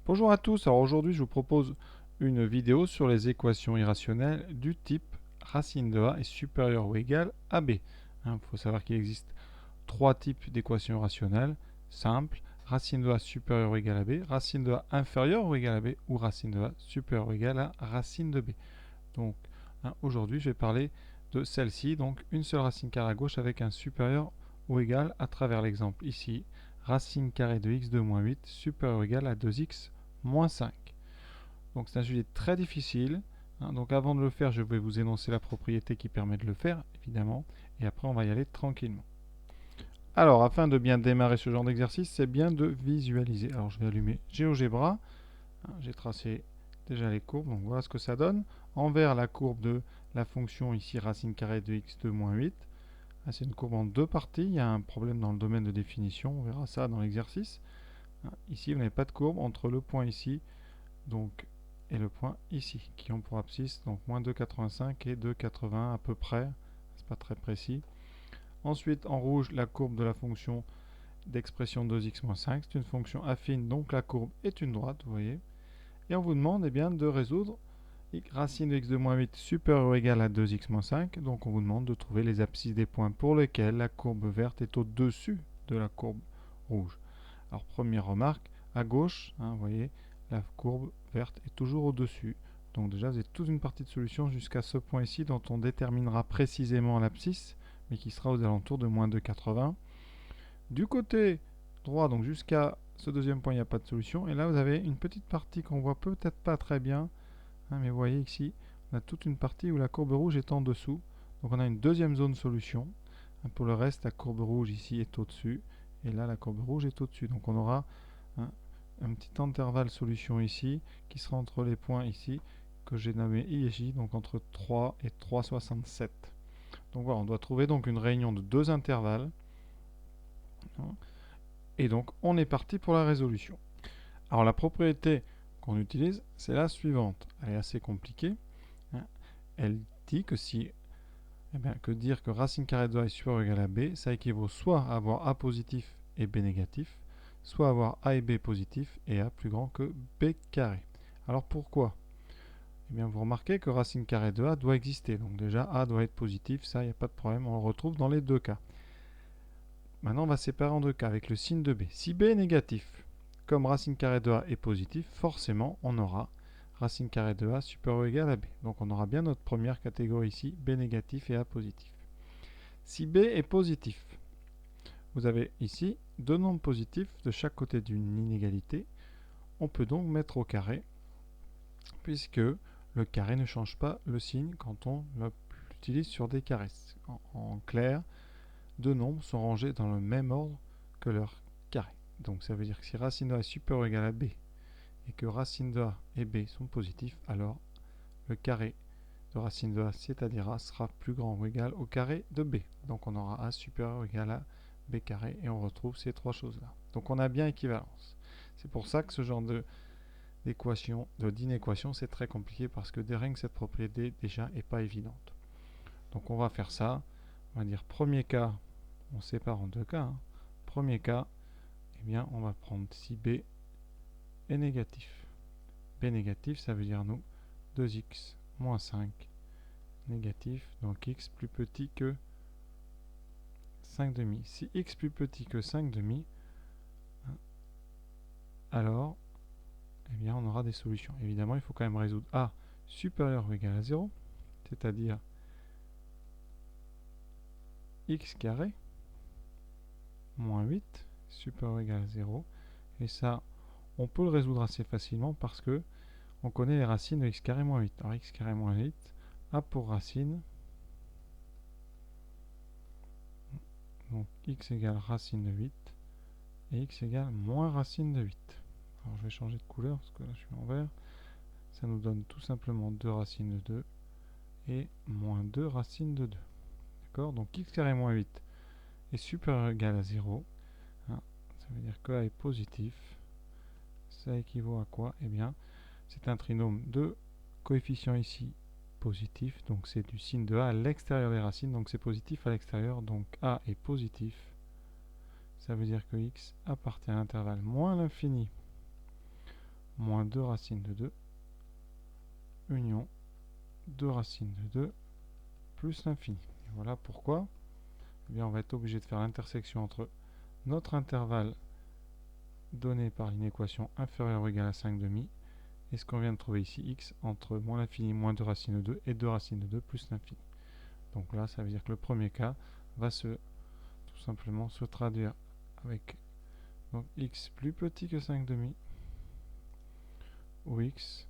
Bonjour à tous, alors aujourd'hui je vous propose une vidéo sur les équations irrationnelles du type racine de a est supérieure ou égale à b. Il faut savoir qu'il existe trois types d'équations irrationnelles simples: racine de a supérieure ou égale à b, racine de a inférieure ou égale à b, ou racine de a supérieure ou égale à racine de b. Donc aujourd'hui je vais parler de celle-ci, donc une seule racine carrée à gauche avec un supérieur ou égal à travers l'exemple ici, racine carrée de x de moins 8 supérieur ou égal à 2x moins 5. Donc c'est un sujet très difficile. Donc avant de le faire, je vais vous énoncer la propriété qui permet de le faire, évidemment, et après on va y aller tranquillement. Alors, afin de bien démarrer ce genre d'exercice, c'est bien de visualiser. Alors je vais allumer GeoGebra. J'ai tracé déjà les courbes, donc voilà ce que ça donne. Envers la courbe de la fonction ici, racine carrée de x de moins 8. C'est une courbe en deux parties. Il y a un problème dans le domaine de définition. On verra ça dans l'exercice. Ici, vous n'avez pas de courbe entre le point ici donc, et le point ici, qui ont pour abscisse donc moins 2,85 et 2,80 à peu près. C'est pas très précis. Ensuite, en rouge, la courbe de la fonction d'expression 2x moins 5. C'est une fonction affine, donc la courbe est une droite, vous voyez. Et on vous demande de résoudre racine de x de moins 8 supérieure ou égale à 2x moins 5. Donc on vous demande de trouver les abscisses des points pour lesquels la courbe verte est au-dessus de la courbe rouge. Alors première remarque, à gauche, vous voyez, la courbe verte est toujours au-dessus. Donc déjà, vous avez toute une partie de solution jusqu'à ce point ici dont on déterminera précisément l'abscisse, mais qui sera aux alentours de moins 2,80. Du côté droit, donc jusqu'à ce deuxième point, il n'y a pas de solution. Et là, vous avez une petite partie qu'on voit peut-être pas très bien, mais vous voyez ici, on a toute une partie où la courbe rouge est en dessous. Donc on a une deuxième zone solution. Pour le reste, la courbe rouge ici est au-dessus. Et là, la courbe rouge est au-dessus. Donc on aura un petit intervalle solution ici, qui sera entre les points ici, que j'ai nommé I et J, donc entre 3 et 3,67. Donc voilà, on doit trouver donc une réunion de deux intervalles. Et donc on est parti pour la résolution. Alors la propriété qu'on utilise, c'est la suivante. Elle est assez compliquée. Elle dit que si que dire que racine carrée de a est supérieure ou égale à b, ça équivaut soit à avoir a positif et b négatif, soit avoir a et b positif et a plus grand que b carré. Alors pourquoi? Vous remarquez que racine carrée de a doit exister. Donc déjà a doit être positif, ça il n'y a pas de problème, on le retrouve dans les deux cas. Maintenant on va séparer en deux cas avec le signe de b. Si b est négatif, comme racine carrée de a est positif, forcément on aura racine carrée de a supérieure ou égale à b. Donc on aura bien notre première catégorie ici, b négatif et a positif. Si b est positif, vous avez ici deux nombres positifs de chaque côté d'une inégalité. On peut donc mettre au carré, puisque le carré ne change pas le signe quand on l'utilise sur des carrés. En clair, deux nombres sont rangés dans le même ordre que leur carré. Donc ça veut dire que si racine de a est supérieure ou égale à b, et que racine de a et b sont positifs, alors le carré de racine de a, c'est-à-dire a, sera plus grand ou égal au carré de b. Donc on aura a supérieur ou égal à b carré, et on retrouve ces trois choses-là. Donc on a bien équivalence. C'est pour ça que ce genre d'inéquation, c'est très compliqué, parce que rien que cette propriété déjà n'est pas évidente. Donc on va faire ça. On va dire premier cas, on sépare en deux cas. Premier cas, on va prendre si b est négatif. B négatif, ça veut dire nous 2x moins 5 négatif, donc x plus petit que 5 demi. Si x plus petit que 5 demi, alors on aura des solutions. Évidemment, il faut quand même résoudre a supérieur ou égal à 0, c'est-à-dire x carré moins 8 supérieur ou égal à 0. Et ça, on peut le résoudre assez facilement parce que on connaît les racines de x carré moins 8. Alors x carré moins 8 a pour racine, donc x égale racine de 8 et x égale moins racine de 8. Alors je vais changer de couleur parce que là je suis en vert. Ça nous donne tout simplement 2 racines de 2 et moins 2 racines de 2. D'accord? Donc x carré moins 8 est supérieur ou égal à 0. Ça veut dire que a est positif. Ça équivaut à quoi? C'est un trinôme de coefficients ici positif, donc c'est du signe de a à l'extérieur des racines, donc c'est positif à l'extérieur, donc a est positif. Ça veut dire que x appartient à l'intervalle moins l'infini moins 2 racine de 2, union 2 racines de 2, plus l'infini. Voilà pourquoi eh bien, on va être obligé de faire l'intersection entre notre intervalle donné par une équation inférieure ou égale à 5 demi et ce qu'on vient de trouver ici, x, entre moins l'infini moins 2 racines de 2 et 2 racines de 2 plus l'infini. Donc là, ça veut dire que le premier cas va tout simplement se traduire avec donc x plus petit que 5 demi, où x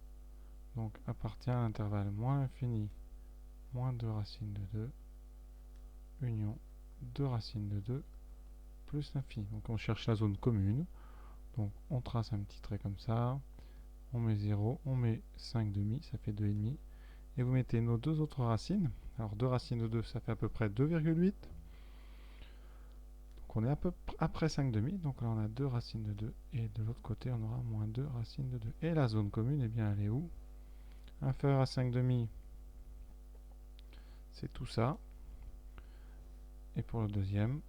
donc appartient à l'intervalle moins l'infini moins 2 racines de 2, union 2 racines de 2 plus l'infini. Donc on cherche la zone commune. Donc on trace un petit trait comme ça, on met 0, on met 5 demi, ça fait 2,5. Et vous mettez nos deux autres racines. Alors 2 racines de 2, ça fait à peu près 2,8. Donc on est à peu près après 5 demi. Donc là on a 2 racines de 2. Et de l'autre côté on aura moins 2 racines de 2. Et la zone commune, eh bien elle est où? Inférieure à 5 demi, c'est tout ça. Et pour le deuxième,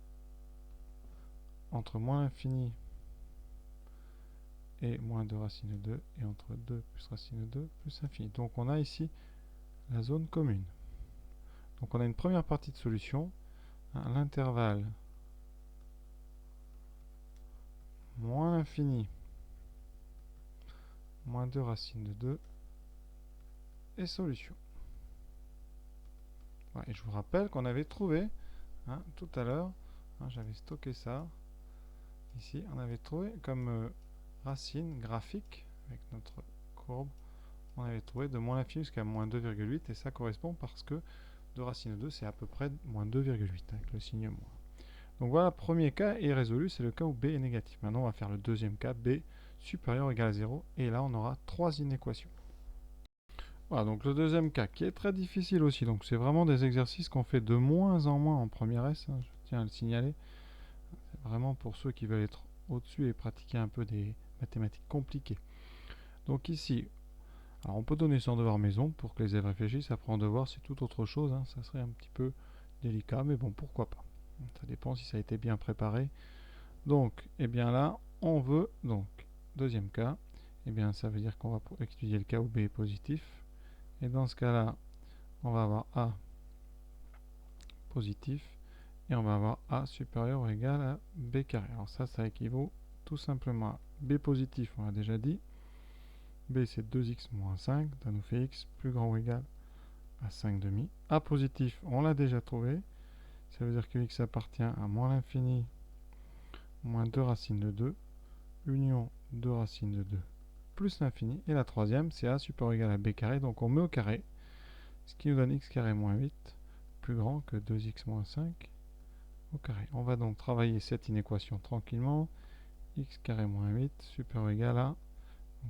entre moins l'infini et moins 2 racines de 2, et entre 2 plus racine de 2 plus infini. Donc on a ici la zone commune. Donc on a une première partie de solution, hein, l'intervalle moins l'infini moins 2 racines de 2 et solution. Ouais, et je vous rappelle qu'on avait trouvé, hein, tout à l'heure, hein, j'avais stocké ça, ici, on avait trouvé comme racine graphique, avec notre courbe, on avait trouvé de moins l'infini jusqu'à moins 2,8, et ça correspond parce que 2 racines de 2, c'est à peu près moins 2,8, avec le signe moins. Donc voilà, premier cas est résolu, c'est le cas où b est négatif. Maintenant, on va faire le deuxième cas, b supérieur ou égal à 0, et là, on aura 3 inéquations. Voilà, donc le deuxième cas, qui est très difficile aussi. Donc c'est vraiment des exercices qu'on fait de moins en moins en première S, hein, je tiens à le signaler. C'est vraiment pour ceux qui veulent être au-dessus et pratiquer un peu des mathématiques compliquées. Donc ici, alors on peut donner son devoir maison pour que les élèves réfléchissent. Après en devoir, c'est tout autre chose, hein, ça serait un petit peu délicat, mais bon, pourquoi pas. Ça dépend si ça a été bien préparé. Donc, eh bien là, on veut, donc, deuxième cas, eh bien ça veut dire qu'on va étudier le cas où B est positif. Et dans ce cas-là, on va avoir A positif et on va avoir A supérieur ou égal à B carré. Alors ça équivaut tout simplement à B positif, on l'a déjà dit. B c'est 2x moins 5, ça nous fait x plus grand ou égal à 5 demi. A positif, on l'a déjà trouvé, ça veut dire que x appartient à moins l'infini moins 2 racines de 2, union 2 racines de 2 plus l'infini. Et la troisième, c'est A supérieur ou égal à B carré, donc on met au carré, ce qui nous donne x carré moins 8, plus grand que 2x moins 5 au carré. On va donc travailler cette inéquation tranquillement. X carré moins 8 supérieur ou égal à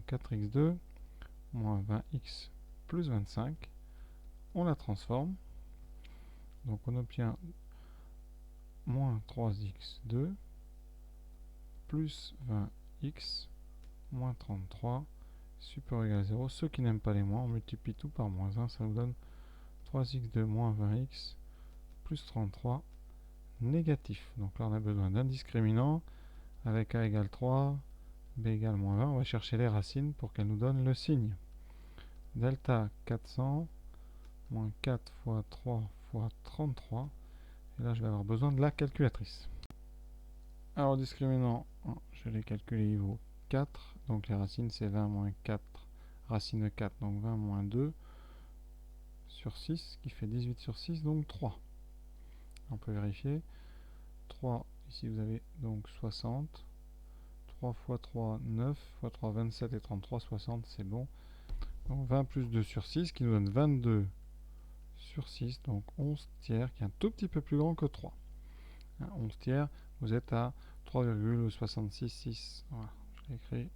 4x2 moins 20x plus 25. On la transforme. Donc on obtient moins 3x2 plus 20x moins 33 supérieur ou égal à 0. Ceux qui n'aiment pas les moins, on multiplie tout par moins 1. Ça nous donne 3x2 moins 20x plus 33 négatif. Donc là on a besoin d'un discriminant avec a égale 3, b égale moins 20. On va chercher les racines pour qu'elles nous donnent le signe. Delta 400 moins 4 fois 3 fois 33. Et là je vais avoir besoin de la calculatrice. Alors discriminant, je l'ai calculé, il vaut 4. Donc les racines c'est 20 moins 4 racine de 4, donc 20 moins 2 sur 6, qui fait 18 sur 6, donc 3. On peut vérifier. 3, ici vous avez donc 60. 3 fois 3, 9, fois 3, 27 et 33, 60, c'est bon. Donc 20 plus 2 sur 6, qui nous donne 22 sur 6, donc 11 tiers, qui est un tout petit peu plus grand que 3. 11 tiers, vous êtes à 3,666. Voilà, je l'ai écrit.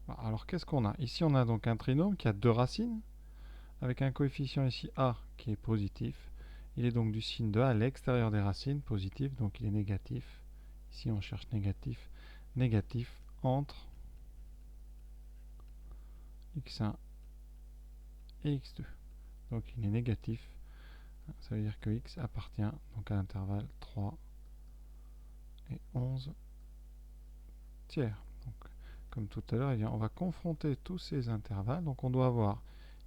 Voilà, alors qu'est-ce qu'on a? Ici, on a donc un trinôme qui a deux racines, avec un coefficient ici A qui est positif. Il est donc du signe de A à l'extérieur des racines, positif, donc il est négatif. Ici, on cherche négatif. Négatif entre x1 et x2. Donc il est négatif. Ça veut dire que x appartient donc à l'intervalle 3 et 11 tiers. Donc, comme tout à l'heure, eh bien, on va confronter tous ces intervalles. Donc on doit avoir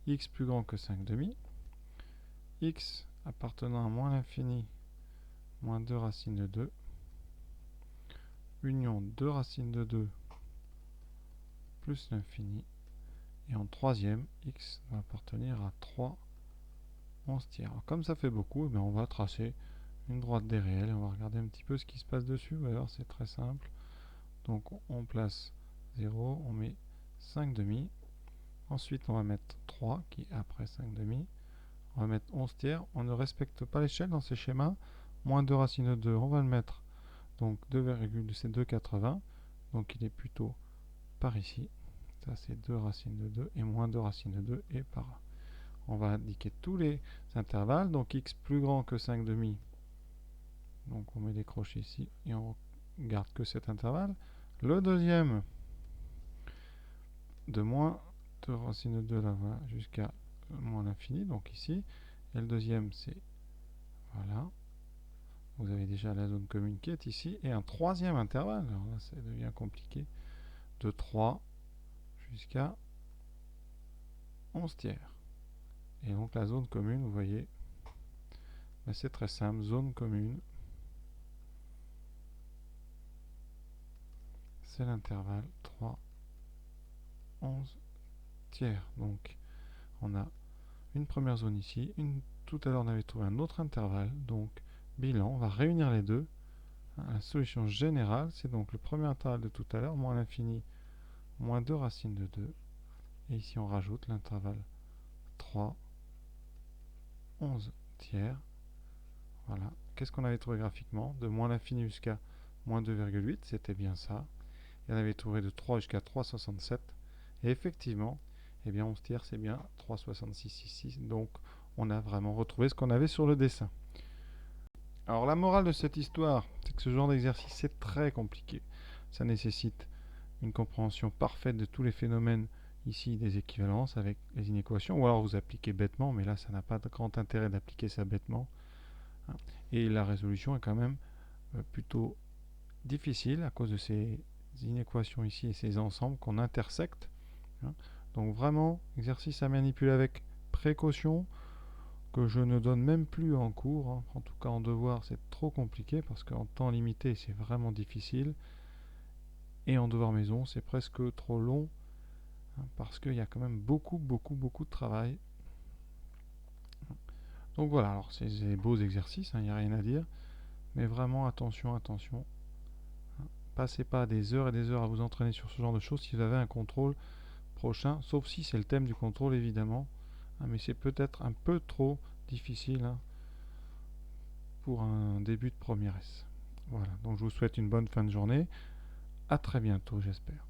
x plus grand que 5/2, x appartenant à moins l'infini, moins 2 racine de 2, union 2 racine de 2 plus l'infini, et en troisième, x va appartenir à 3 11 tiers. Alors, comme ça fait beaucoup, eh bien, on va tracer une droite des réels et on va regarder un petit peu ce qui se passe dessus. Alors c'est très simple. Donc on place 0, on met 5/2. Ensuite on va mettre 3 qui est après 5/2. On va mettre 11 tiers. On ne respecte pas l'échelle dans ces schémas. Moins 2 racine de 2, on va le mettre. Donc 2, c'est 2,80. Donc il est plutôt par ici. Ça c'est 2 racine de 2 et moins 2 racine de 2 est par là. On va indiquer tous les intervalles. Donc x plus grand que 5/2. Donc on met des crochets ici et on garde que cet intervalle. Le deuxième de moins 2 racine de 2 là, voilà, jusqu'à moins l'infini, donc ici. Et le deuxième c'est, voilà, vous avez déjà la zone commune qui est ici. Et un troisième intervalle, alors là ça devient compliqué, de 3 jusqu'à 11 tiers. Et donc la zone commune, vous voyez, ben c'est très simple, zone commune, c'est l'intervalle 3, 11 tiers. Donc on a une première zone ici, tout à l'heure on avait trouvé un autre intervalle, donc bilan, on va réunir les deux. La solution générale, c'est donc le premier intervalle de tout à l'heure, moins l'infini, moins 2 racine de 2, et ici on rajoute l'intervalle 3, 11 tiers. Voilà. Qu'est-ce qu'on avait trouvé graphiquement? De moins l'infini jusqu'à moins 2,8, c'était bien ça. Et on avait trouvé de 3 jusqu'à 3,67. Et effectivement, eh bien 11 tiers, c'est bien 3,66 ici. Donc on a vraiment retrouvé ce qu'on avait sur le dessin. Alors la morale de cette histoire, c'est que ce genre d'exercice, c'est très compliqué. Ça nécessite une compréhension parfaite de tous les phénomènes ici des équivalences avec les inéquations, ou alors vous appliquez bêtement, mais là ça n'a pas de grand intérêt d'appliquer ça bêtement. Et la résolution est quand même plutôt difficile à cause de ces inéquations ici et ces ensembles qu'on intersecte. Donc vraiment, exercice à manipuler avec précaution, que je ne donne même plus en cours. En tout cas en devoir c'est trop compliqué parce qu'en temps limité c'est vraiment difficile. Et en devoir maison c'est presque trop long parce qu'il y a quand même beaucoup de travail. Donc voilà, alors c'est des beaux exercices, il n'y a rien à dire. Mais vraiment attention. Passez pas des heures et des heures à vous entraîner sur ce genre de choses si vous avez un contrôle prochain, sauf si c'est le thème du contrôle évidemment. Mais c'est peut-être un peu trop difficile pour un début de première S. Voilà, donc je vous souhaite une bonne fin de journée. À très bientôt, j'espère.